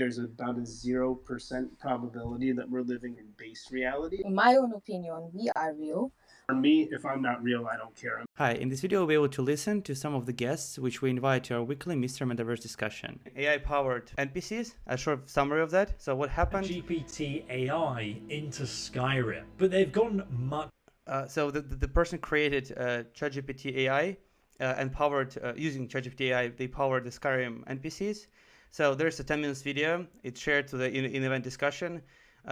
there's about a 0% probability that we're living in base reality. In my own opinion, we are real. For me, if I'm not real, I don't care. Hi, in this video, we'll be able to listen to some of the guests which we invite to our weekly Mr. Metaverse discussion. AI-powered NPCs, a short summary of that. So what happened? GPT AI into Skyrim, but they've gone much. So the person created ChatGPT AI and powered, using ChatGPT AI, they powered the Skyrim NPCs. So there's a 10 minutes video. It's shared to the in-event discussion.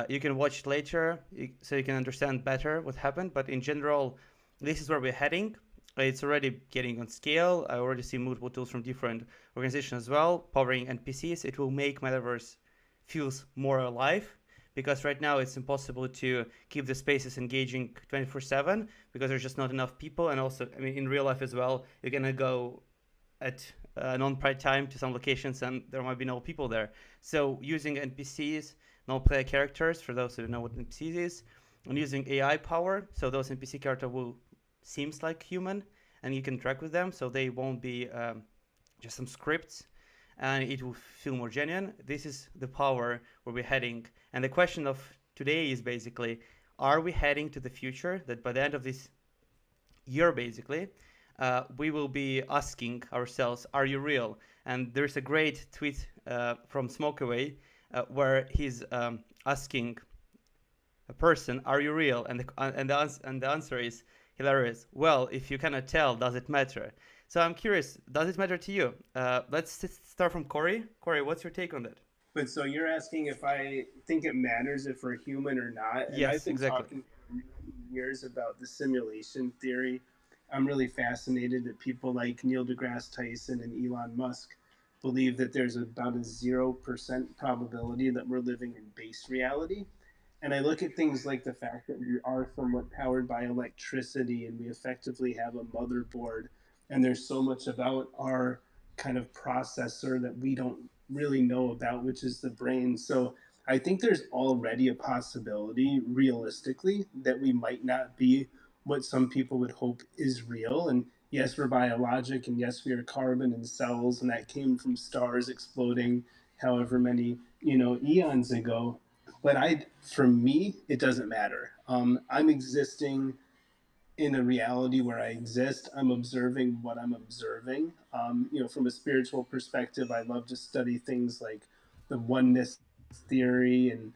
You can watch it later so you can understand better what happened. But in general, this is where we're heading. It's already getting on scale. I already see multiple tools from different organizations as well, powering NPCs. It will make Metaverse feels more alive, because right now it's impossible to keep the spaces engaging 24/7 because there's just not enough people. And also, I mean, in real life as well, you're gonna go at non-prime time to some locations and there might be no people there. So using NPCs, non-player characters, for those who don't know what NPCs is, and using AI power, so those NPC characters will seems like human and you can interact with them, so they won't be just some scripts, and it will feel more genuine. This is the power where we're heading. And the question of today is basically, are we heading to the future that by the end of this year, basically, we will be asking ourselves, are you real? And there's a great tweet from Smokeaway where he's asking a person, are you real? And the answer is hilarious. Well, if you cannot tell, does it matter? So I'm curious, does it matter to you? Let's start from Corey. Corey, what's your take on that? But so you're asking if I think it matters if we're human or not. And Yes, I've been exactly. talking for years about the simulation theory. I'm really fascinated that people like Neil deGrasse Tyson and Elon Musk believe that there's about a 0% probability that we're living in base reality. And I look at things like the fact that we are somewhat powered by electricity and we effectively have a motherboard, and there's so much about our kind of processor that we don't really know about, which is the brain. So I think there's already a possibility, realistically, that we might not be what some people would hope is real. And yes, we're biologic, and yes, we are carbon and cells, and that came from stars exploding however many eons ago. But for me, it doesn't matter. I'm existing in a reality where I exist. I'm observing what I'm observing. From a spiritual perspective, I love to study things like the oneness theory and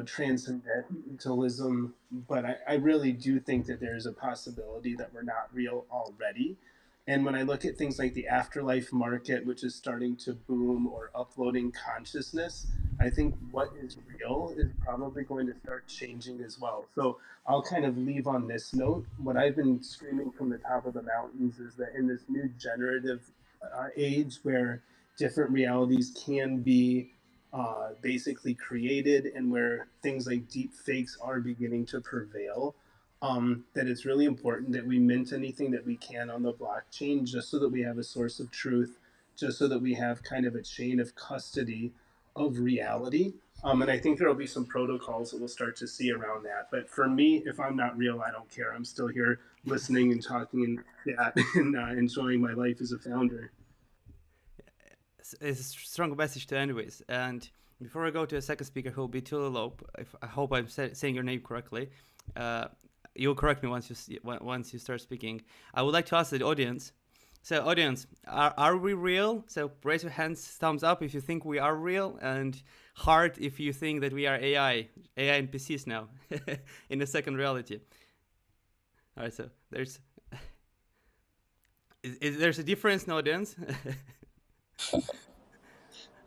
transcendentalism. But I really do think that there's a possibility that we're not real already. And when I look at things like the afterlife market, which is starting to boom, or uploading consciousness, I think what is real is probably going to start changing as well. So I'll kind of leave on this note. What I've been screaming from the top of the mountains is that in this new generative age where different realities can be basically created, and where things like deep fakes are beginning to prevail, that it's really important that we mint anything that we can on the blockchain, just so that we have a source of truth, just so that we have kind of a chain of custody of reality. And I think there will be some protocols that we'll start to see around that. But for me, if I'm not real, I don't care. I'm still here listening and talking and and enjoying my life as a founder. It's a strong message to end with. And before I go to a second speaker, who will be Tolulope, I hope I'm saying your name correctly. You'll correct me once you start speaking. I would like to ask the audience. So, audience, are we real? So, raise your hands, thumbs up if you think we are real, and heart if you think that we are AI NPCs now in a second reality. All right, so there's a difference in audience.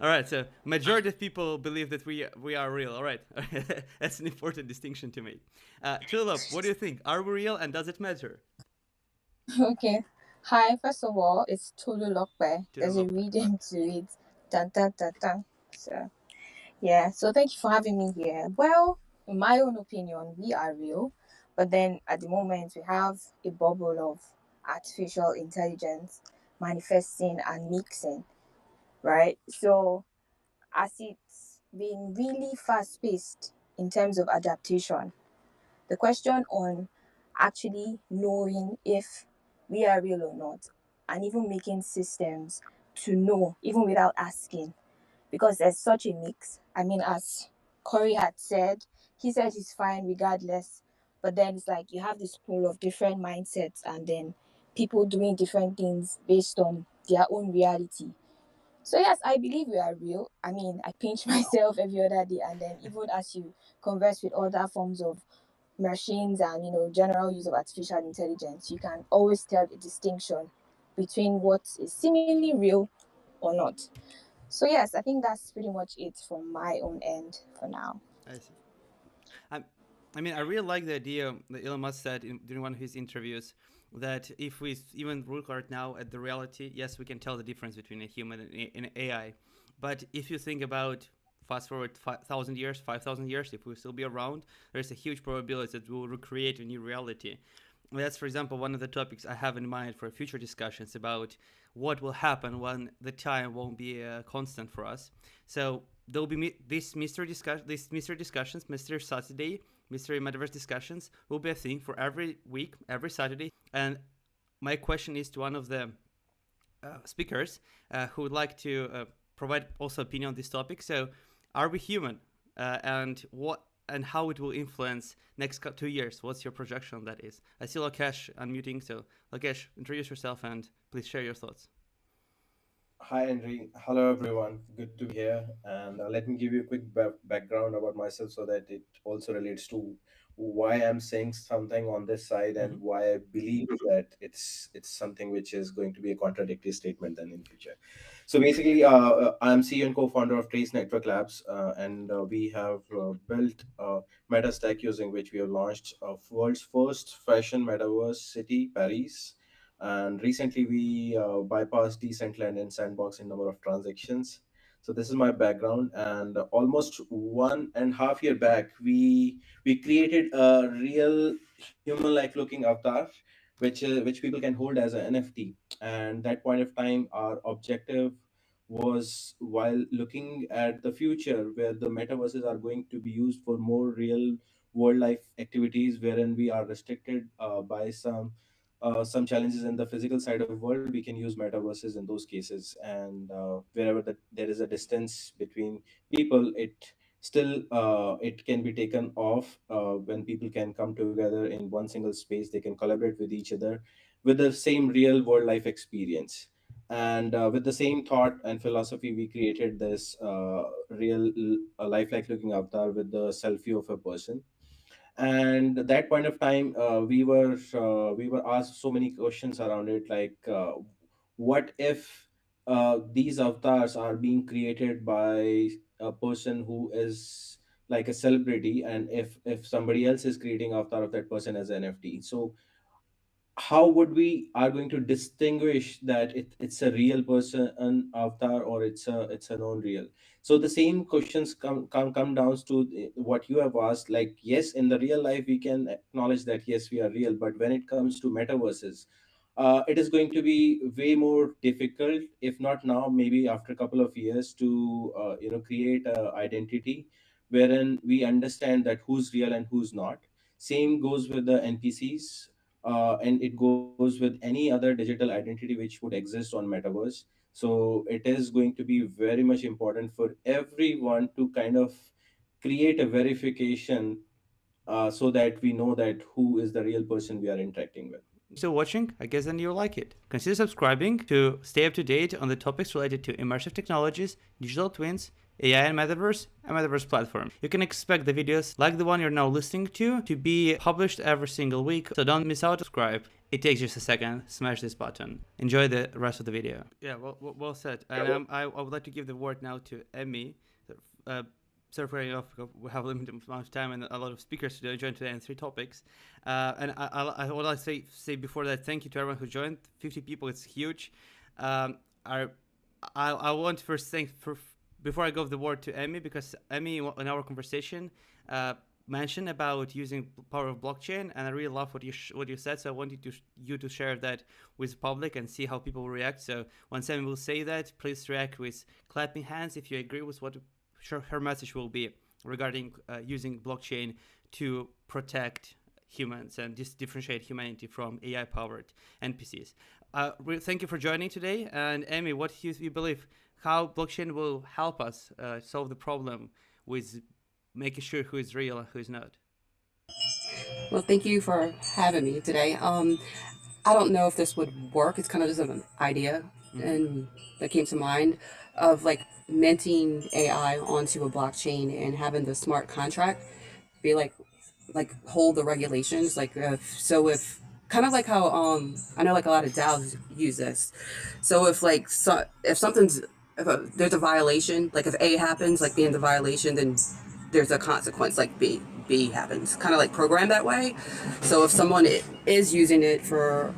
All right, so majority of people believe that we are real. All right, that's an important distinction to make. Tulip, what do you think? Are we real, and does it matter? Okay. Hi, first of all, it's Tolulope. There's a Tolulope. reading to it. Dun, dun, dun, dun. So, yeah. So thank you for having me here. Well, in my own opinion, we are real. But then at the moment, we have a bubble of artificial intelligence manifesting and mixing, right? So as it's been really fast-paced in terms of adaptation, the question on actually knowing if we are real or not, and even making systems to know, even without asking, because there's such a mix. I mean, as Corey had said, he said he's fine regardless, but then it's like you have this pool of different mindsets and then people doing different things based on their own reality. So yes, I believe we are real. I mean, I pinch myself every other day, and then even as you converse with other forms of machines and general use of artificial intelligence, you can always tell the distinction between what is seemingly real or not. So yes, I think that's pretty much it from my own end for now. I see. I, I mean, I really like the idea that Elon Musk said during one of his interviews that if we even look right now at the reality, yes, we can tell the difference between a human and an AI. But if you think about fast forward 5,000 years, 5,000 years, if we still be around, there's a huge probability that we will recreate a new reality. That's, for example, one of the topics I have in mind for future discussions about what will happen when the time won't be a constant for us. So there'll be these mystery discussions, Mystery Saturday, mystery metaverse discussions will be a thing for every week, every Saturday. And my question is to one of the speakers who would like to provide also opinion on this topic. So, are we human? And how it will influence next 2 years? What's your projection on that is? I see Lakesh unmuting, so Lakesh, introduce yourself and please share your thoughts. Hi, Henry. Hello, everyone. Good to be here. And let me give you a quick background about myself so that it also relates to why I'm saying something on this side and why I believe that it's something which is going to be a contradictory statement then in future. So basically, I'm CEO and co-founder of Trace Network Labs, and we have built MetaStack using which we have launched world's first fashion metaverse city, Paris. And recently we bypassed Decentraland and Sandbox in number of transactions. So this is my background, and almost 1.5 year back, we created a real human-like looking avatar, which people can hold as an NFT. And that point of time, our objective was, while looking at the future where the metaverses are going to be used for more real world life activities, wherein we are restricted by some challenges in the physical side of the world, we can use metaverses in those cases. And wherever there is a distance between people, it can be taken off when people can come together in one single space. They can collaborate with each other with the same real world life experience. And with the same thought and philosophy, we created this real lifelike looking avatar with the selfie of a person. And at that point of time, we were asked so many questions around it, like what if these avatars are being created by a person who is like a celebrity, and if somebody else is creating avatar of that person as an NFT. So how would we are going to distinguish that it's a real person an avatar, or it's a non-real? So the same questions come down to what you have asked. Like, yes, in the real life we can acknowledge that yes, we are real, but when it comes to metaverses, it is going to be way more difficult, if not now, maybe after a couple of years, to create a identity wherein we understand that who's real and who's not. Same goes with the NPCs, and it goes with any other digital identity which would exist on metaverse. So it is going to be very much important for everyone to kind of create a verification, so that we know that who is the real person we are interacting with. Still watching, I guess then you'll like it. Consider subscribing to stay up to date on the topics related to immersive technologies, digital twins, AI and Metaverse platform. You can expect the videos like the one you're now listening to be published every single week, so don't miss out. Subscribe. It takes just a second. Smash this button. Enjoy the rest of the video. Yeah, well said. And I would like to give the word now to Emmy. Sorry for off. We have a limited amount of time and a lot of speakers to join today on 3 topics. And I would like to say before that, thank you to everyone who joined. 50 people, it's huge. I want to first thank before I give the word to Emmy, because Emmy in our conversation mentioned about using power of blockchain, and I really love what you said. So I wanted you to share that with the public and see how people will react. So once Emmy will say that, please react with clapping hands if you agree with what her message will be regarding using blockchain to protect humans and differentiate humanity from AI-powered NPCs. Thank you for joining today. And Emmy, what do you believe? how blockchain will help us solve the problem with making sure who is real and who is not. Well, thank you for having me today. I don't know if this would work. It's kind of just an idea and that came to mind of like minting AI onto a blockchain and having the smart contract be like hold the regulations. Like if kind of like how I know like a lot of DAOs use this. So if something's there's a violation, like if A happens, like being the violation, then there's a consequence, like B happens, kind of like programmed that way. So if someone is using it for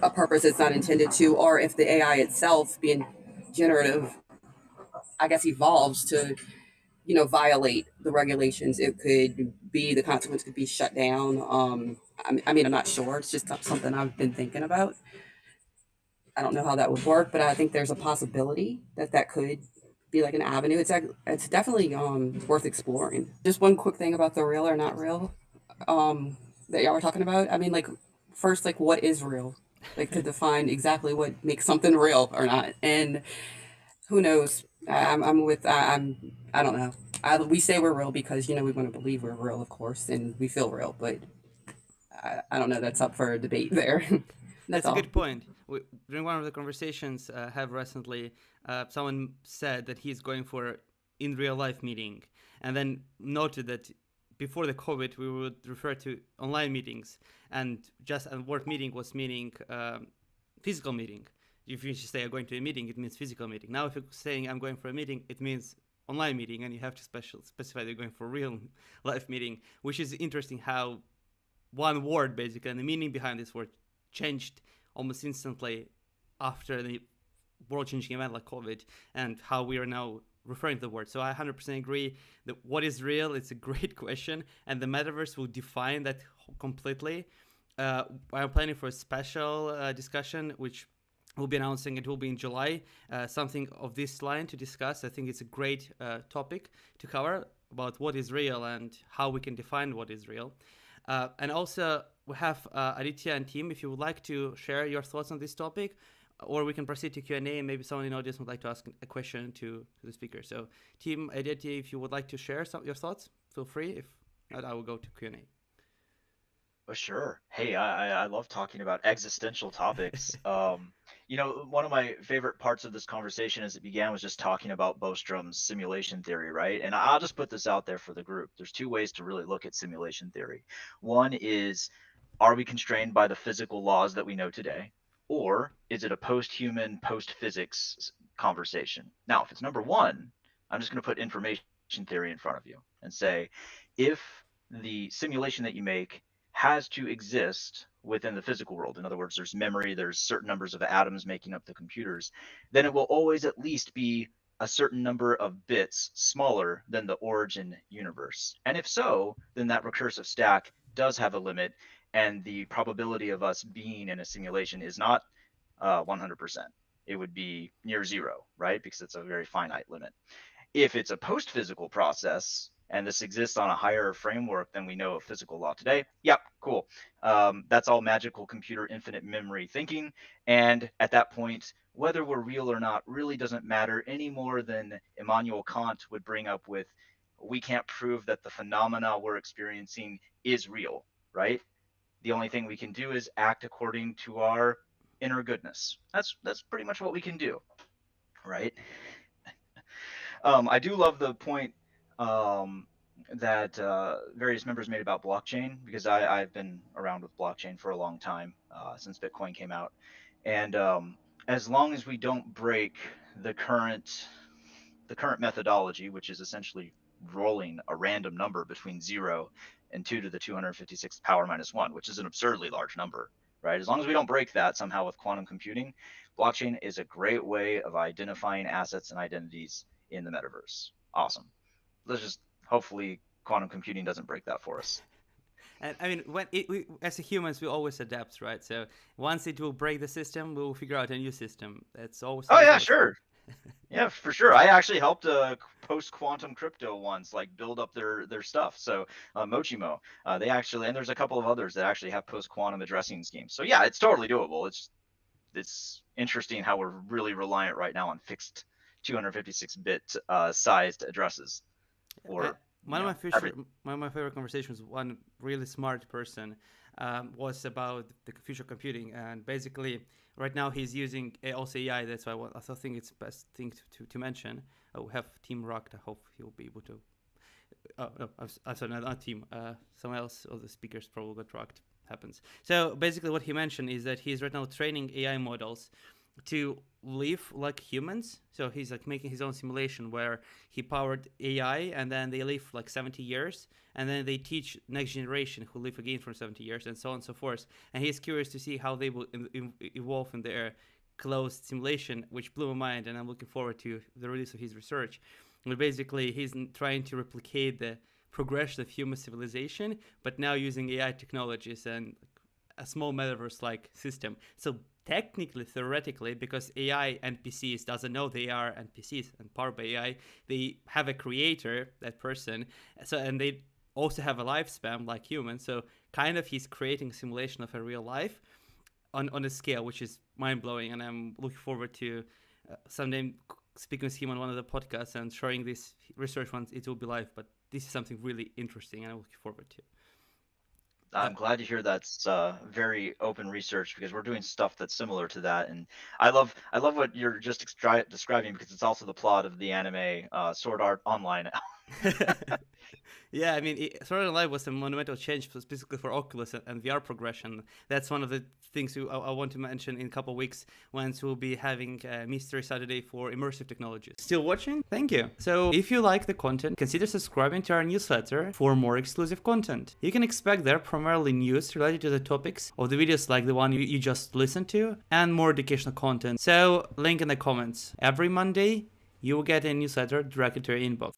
a purpose it's not intended to, or if the AI itself being generative, I guess, evolves to violate the regulations, it could be the consequence could be shut down. I mean, I'm not sure. It's just something I've been thinking about. I don't know how that would work, but I think there's a possibility that that could be like an avenue. It's definitely worth exploring. Just one quick thing about the real or not real that y'all were talking about. I mean, like first, like what is real? Like to define exactly what makes something real or not, and who knows? I don't know. We say we're real because we want to believe we're real, of course, and we feel real, but I don't know. That's up for a debate there. That's all. a good point. During one of the conversations I have recently, someone said that he's going for in real life meeting, and then noted that before the COVID, we would refer to online meetings, and just a word meeting was meaning physical meeting. If you say I'm going to a meeting, it means physical meeting. Now, if you're saying I'm going for a meeting, it means online meeting, and you have to specify that you're going for a real life meeting, which is interesting how one word basically and the meaning behind this word changed almost instantly after the world-changing event like COVID, and how we are now referring to the word. So I 100% agree that what is real, it's a great question, and the metaverse will define that completely. I'm planning for a special discussion, which we'll be announcing. It will be in July, something of this line to discuss. I think it's a great topic to cover about what is real and how we can define what is real. And also, we have Aditya and team, if you would like to share your thoughts on this topic, or we can proceed to Q&A, and maybe someone in the audience would like to ask a question to the speaker. So, team, Aditya, if you would like to share your thoughts, feel free. If not, I will go to Q&A. Oh, sure. Hey, I love talking about existential topics. One of my favorite parts of this conversation as it began was just talking about Bostrom's simulation theory, right? And I'll just put this out there for the group. There's two ways to really look at simulation theory. One is, are we constrained by the physical laws that we know today? Or is it a post-human, post-physics conversation? Now, if it's number one, I'm just going to put information theory in front of you and say, if the simulation that you make has to exist within the physical world, in other words, there's memory, there's certain numbers of atoms making up the computers, then it will always at least be a certain number of bits smaller than the origin universe. And if so, then that recursive stack does have a limit, and the probability of us being in a simulation is not 100%. It would be near zero, right? Because it's a very finite limit. If it's a post-physical process, and this exists on a higher framework than we know of physical law today, yep, cool. That's all magical computer infinite memory thinking. And at that point, whether we're real or not really doesn't matter any more than Immanuel Kant would bring up with, we can't prove that the phenomena we're experiencing is real, right? The only thing we can do is act according to our inner goodness. That's pretty much what we can do, right? I do love the point that various members made about blockchain, because I've been around with blockchain for a long time, since Bitcoin came out. And as long as we don't break the current methodology, which is essentially rolling a random number between 0 and 2 to the 256th power minus 1, which is an absurdly large number, right? As long as we don't break that somehow with quantum computing, blockchain is a great way of identifying assets and identities in the metaverse. Awesome. Let's just hopefully quantum computing doesn't break that for us. And I mean, as humans, we always adapt, right? So once it will break the system, we will figure out a new system. That's always. Oh yeah, sure. Yeah, for sure. I actually helped post-quantum crypto once, like build up their stuff. So Mochimo, they actually, and there's a couple of others that actually have post-quantum addressing schemes. So yeah, it's totally doable. It's interesting how we're really reliant right now on fixed 256-bit sized addresses for one of every. my favorite conversations, one really smart person, was about the future computing, and basically right now he's using also AI. That's why I think it's best thing to mention. We have Team Rocked. I hope he'll be able to. Oh no, I'm sorry, not team. Someone else, all the speakers probably got rocked. Happens. So basically, what he mentioned is that he's right now training AI models to live like humans. So he's like making his own simulation where he powered AI, and then they live like 70 years, and then they teach next generation who live again for 70 years, and so on and so forth. And he's curious to see how they will evolve in their closed simulation, which blew my mind, and I'm looking forward to the release of his research. But basically, he's trying to replicate the progression of human civilization, but now using AI technologies and a small metaverse-like system. So technically, theoretically, because AI NPCs doesn't know they are NPCs and powered by AI, they have a creator, that person, so and they also have a lifespan like humans. So kind of he's creating a simulation of a real life on a scale which is mind-blowing, and I'm looking forward to someday speaking with him on one of the podcasts and sharing this research once it will be live. But this is something really interesting, and I'm looking forward to. I'm glad to hear that's very open research, because we're doing stuff that's similar to that, and I love what you're just describing, because it's also the plot of the anime Sword Art Online. Yeah, I mean, Sword Art Online was a monumental change specifically for Oculus and VR progression. That's one of the things I want to mention in a couple of weeks, once we'll be having Mystery Saturday for immersive technologies. Still watching? Thank you. So if you like the content, consider subscribing to our newsletter for more exclusive content. You can expect there primarily news related to the topics of the videos like the one you just listened to, and more educational content. So link in the comments. Every Monday, you will get a newsletter directly to your inbox.